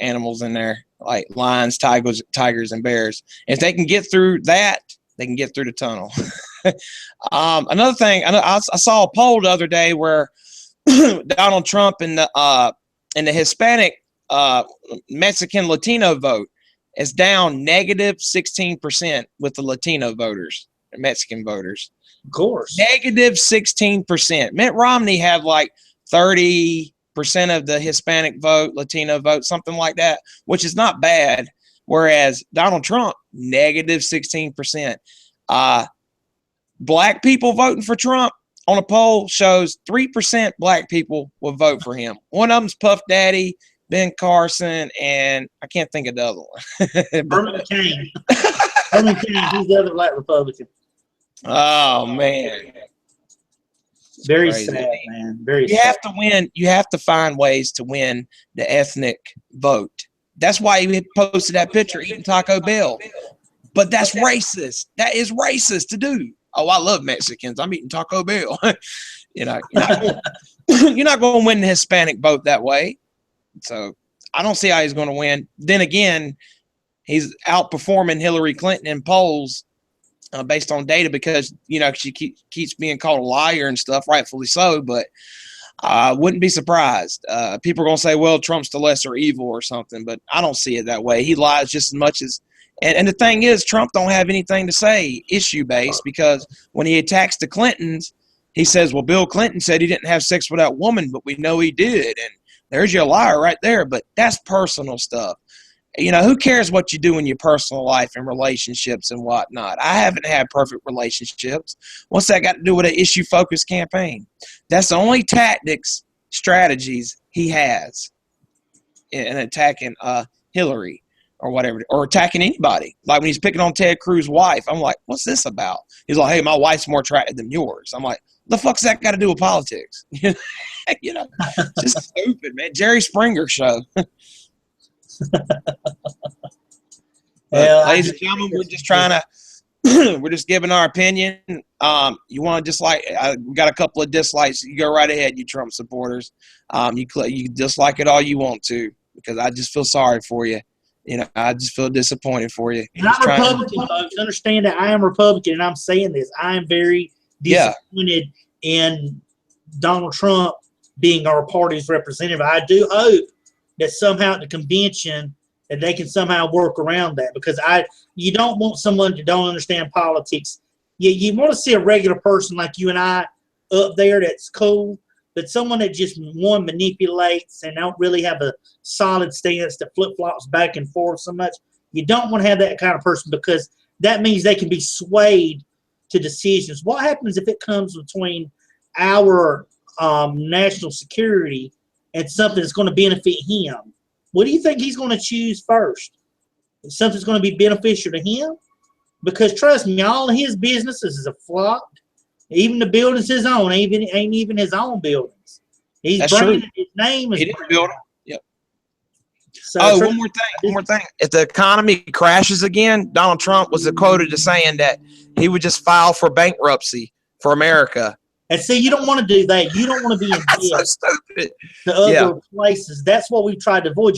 animals in there, like lions, tigers, and bears. If they can get through that, they can get through the tunnel. Another thing, I saw a poll the other day where Donald Trump and the Hispanic Mexican Latino vote is down negative 16% with the Latino voters, the Mexican voters. Of course. Negative 16%. Mitt Romney had like 30% of the Hispanic vote, Latino vote, something like that, which is not bad. Whereas Donald Trump, negative 16%. Black people voting for Trump on a poll shows 3% black people will vote for him. One of them's Puff Daddy, Ben Carson, and I can't think of the other one. Herman McCain. Herman McCain, he's the other black Republican. Oh, man. Very sad, man. Very sad. You have to win. You have to find ways to win the ethnic vote. That's why he posted that picture eating Taco Bell. But that's racist. That is racist to do. Oh, I love Mexicans. I'm eating Taco Bell. You're not going to win the Hispanic vote that way. So I don't see how he's going to win. Then again, he's outperforming Hillary Clinton in polls based on data because, she keeps being called a liar and stuff, rightfully so. But I wouldn't be surprised. People are going to say, well, Trump's the lesser evil or something, but I don't see it that way. He lies just as much as and the thing is, Trump don't have anything to say issue-based because when he attacks the Clintons, he says, well, Bill Clinton said he didn't have sex with that woman, but we know he did. And there's your liar right there. But that's personal stuff. Who cares what you do in your personal life and relationships and whatnot? I haven't had perfect relationships. What's that got to do with an issue-focused campaign? That's the only strategies he has in attacking Hillary or whatever, or attacking anybody. Like when he's picking on Ted Cruz's wife, I'm like, what's this about? He's like, hey, my wife's more attractive than yours. I'm like, the fuck's that got to do with politics? Just stupid, man. Jerry Springer show. Ladies and gentlemen, we're just trying to, we're just giving our opinion. You want to dislike, we got a couple of dislikes. You go right ahead, you Trump supporters. You dislike it all you want to, because I just feel sorry for you. I just feel disappointed for you. And I'm Republican, folks. Understand that I am Republican, and I'm saying this. I am very disappointed in Donald Trump being our party's representative. I do hope that somehow at the convention that they can somehow work around that, because you don't want someone that don't understand politics. You want to see a regular person like you and I up there that's cool, but someone that just manipulates and don't really have a solid stance that flip-flops back and forth so much. You don't want to have that kind of person, because that means they can be swayed to decisions. What happens if it comes between our national security and something that's going to benefit him? What do you think he's going to choose first? If something's going to be beneficial to him? Because trust me, all of his businesses is a flop. Even the buildings his own, ain't even his own buildings. He's That's bringing true. His name is. He didn't build them. Yep. So Oh, one more thing. One more thing. If the economy crashes again, Donald Trump was quoted as saying that he would just file for bankruptcy for America. And see, you don't want to do that. You don't want to be in That's so debt stupid. to other Yeah. places. That's what we've tried to avoid.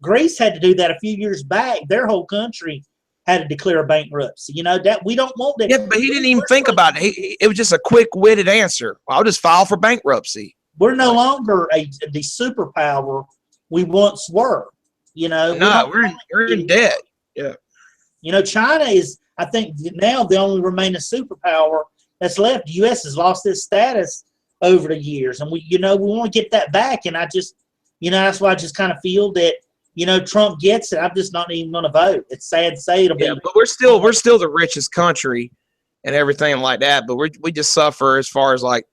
Greece had to do that a few years back. Their whole country had to declare bankruptcy. That we don't want that. Yeah, but he didn't even think about it. It was just a quick-witted answer. I'll just file for bankruptcy. We're no longer the superpower we once were. No, we're in debt. Yeah. China is, I think, now the only remaining superpower that's left. The U.S. has lost its status over the years, and we want to get that back. And I just, that's why I just kind of feel that, Trump gets it. I'm just not even going to vote. It's sad to say it'll be. But we're still the richest country and everything like that. But we just suffer as far as like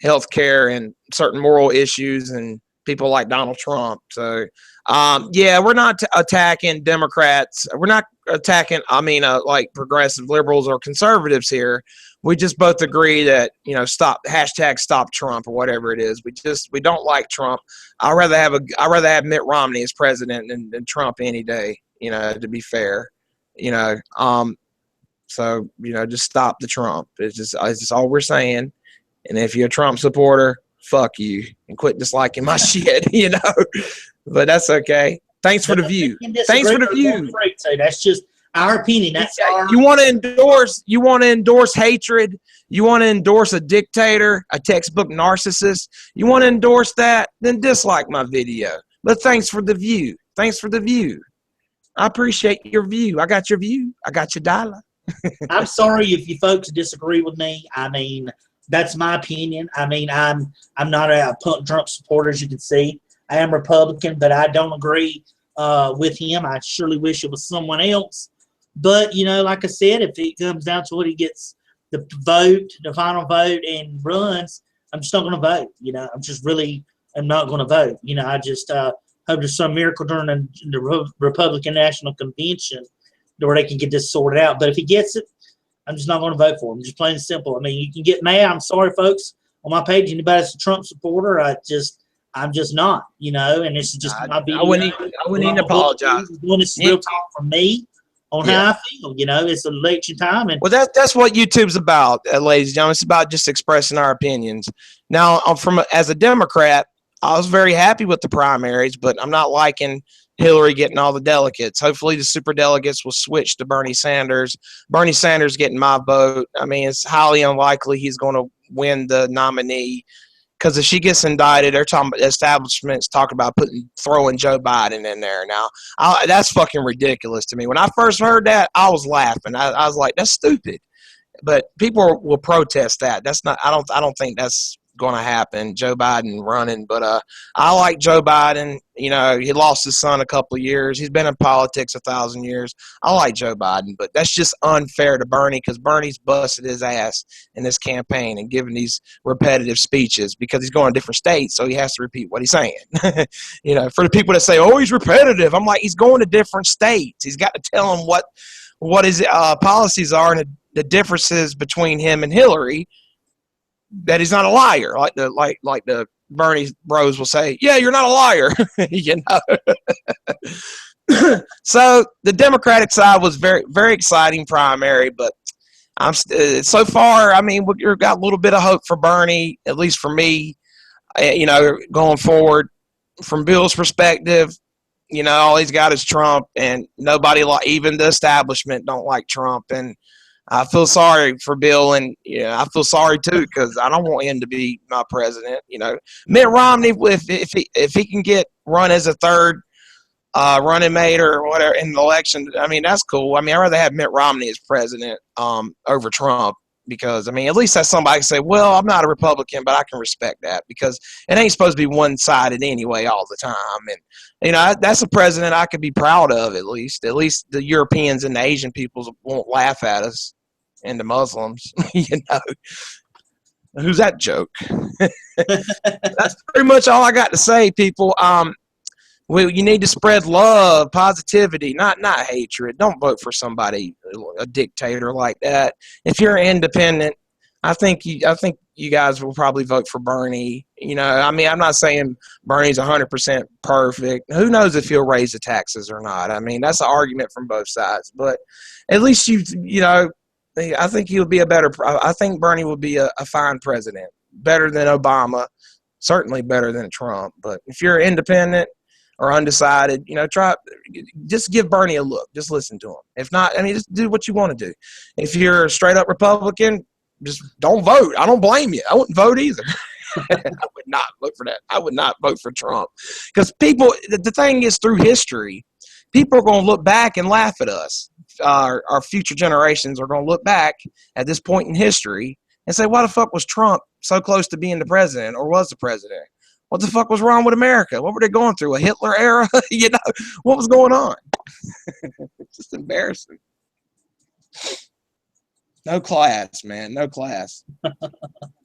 healthcare and certain moral issues and people like Donald Trump. So, we're not attacking Democrats. We're not attacking, like progressive liberals or conservatives here. We just both agree that, stop Trump or whatever it is. We don't like Trump. I'd rather have Mitt Romney as president than Trump any day, to be fair, so, just stop the Trump. It's just all we're saying. And if you're a Trump supporter, fuck you and quit disliking my shit, but that's okay. Thanks for the view. Thanks for the view. That's just our opinion. That's you want to endorse hatred. You want to endorse a dictator, a textbook narcissist. You want to endorse that, then dislike my video. But thanks for the view. Thanks for the view. I appreciate your view. I got your view. I got your dollar. I'm sorry if you folks disagree with me. That's my opinion. I'm not a punk Trump supporter, as you can see. I am Republican, but I don't agree with him. I surely wish it was someone else. But, like I said, if it comes down to what he gets the final vote, and runs, I'm just not going to vote. I'm not going to vote. I just hope there's some miracle during the Republican National Convention where they can get this sorted out. But if he gets it, I'm just not going to vote for him. Just plain and simple. You can get mad. I'm sorry, folks. On my page, anybody that's a Trump supporter, I'm just not, and this is just my video. I wouldn't even apologize. Doing this real talk from me on how I feel. It's election time. And well, that's what YouTube's about, ladies and gentlemen. It's about just expressing our opinions. Now, as a Democrat, I was very happy with the primaries, but I'm not liking Hillary getting all the delegates. Hopefully the super delegates will switch to Bernie Sanders. Bernie Sanders getting my vote. It's highly unlikely he's going to win the nominee, because if she gets indicted, they're talking about establishments talking about throwing Joe Biden in there. Now, that's fucking ridiculous to me. When I first heard that, I was laughing. I was like, that's stupid. But people will protest that. That's not. I don't think that's going to happen. Joe Biden running, but I like Joe Biden. He lost his son a couple of years. He's been in politics 1,000 years. I like Joe Biden, but that's just unfair to Bernie, because Bernie's busted his ass in this campaign and giving these repetitive speeches because he's going to different states, so he has to repeat what he's saying. For the people that say, "Oh, he's repetitive," I'm like, he's going to different states. He's got to tell them what his policies are and the differences between him and Hillary. That he's not a liar, like the Bernie bros will say. Yeah, you're not a liar, So the Democratic side was very, very exciting primary, but I'm so far. We've got a little bit of hope for Bernie, at least for me. Going forward, from Bill's perspective, all he's got is Trump, and nobody, even the establishment, don't like Trump, and I feel sorry for Bill, and I feel sorry too, because I don't want him to be my president. Mitt Romney, if he can get run as a third running mate or whatever in the election, that's cool. I'd rather have Mitt Romney as president over Trump, because at least that's somebody can say, well, I'm not a Republican, but I can respect that, because it ain't supposed to be one-sided anyway all the time. And that's a president I could be proud of. At least the Europeans and the Asian peoples won't laugh at us, and the Muslims. Who's that joke? That's pretty much all I got to say, people. You need to spread love, positivity, not hatred. Don't vote for somebody, a dictator like that. If you're independent, I think you guys will probably vote for Bernie. You know, I mean, I'm not saying Bernie's 100% perfect. Who knows if he'll raise the taxes or not? I mean, that's an argument from both sides. But at least you know, I think he'll be I think Bernie will be a fine president, better than Obama, certainly better than Trump. But if you're independent or undecided, you know, just give Bernie a look. Just listen to him. If not, I mean, just do what you want to do. If you're a straight up Republican, just don't vote. I don't blame you. I wouldn't vote either. I would not vote for that. I would not vote for Trump. Because the thing is, through history, people are going to look back and laugh at us. Our future generations are going to look back at this point in history and say, why the fuck was Trump so close to being the president, or was the president? What the fuck was wrong with America? What were they going through? A Hitler era? You know, what was going on? It's just embarrassing. No class, man. No class.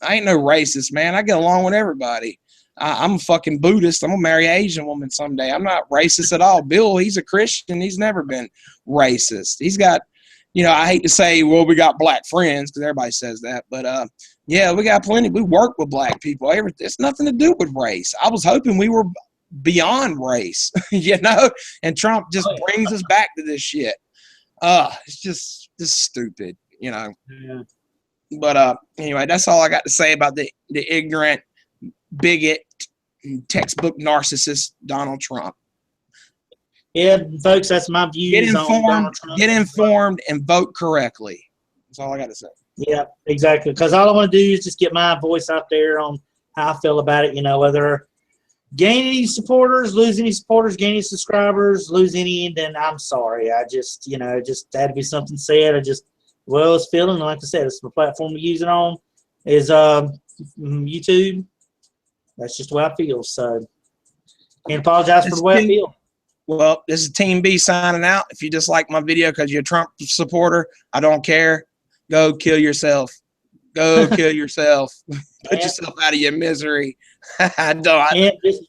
I ain't no racist, man. I get along with everybody. I'm a fucking Buddhist. I'm going to marry an Asian woman someday. I'm not racist at all. Bill, he's a Christian. He's never been racist. He's got, you know, I hate to say, well, we got black friends, because everybody says that. But, yeah, we got plenty. We work with black people. It's nothing to do with race. I was hoping we were beyond race, you know, and Trump just brings us back to this shit. It's just stupid. You know, Yeah. But anyway, that's all I got to say about the ignorant, bigot, textbook narcissist Donald Trump. Yeah, folks, that's my views. Get informed, and vote correctly. That's all I got to say. Yeah, exactly. Because all I want to do is just get my voice out there on how I feel about it. You know, whether gain any supporters, lose any supporters, gain any subscribers, lose any, then I'm sorry. I just, you know, just had to be something said. Well, it's feeling, like I said, it's the platform we use it on is YouTube. That's just the way I feel. So, can't apologize for the way I feel. Well, this is Team B signing out. If you dislike my video because you're a Trump supporter, I don't care. Go kill yourself. Go kill yourself. Put yourself out of your misery. And this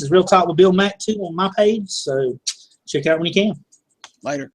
is Real Talk with Bill Mack too on my page. So check it out when you can. Later.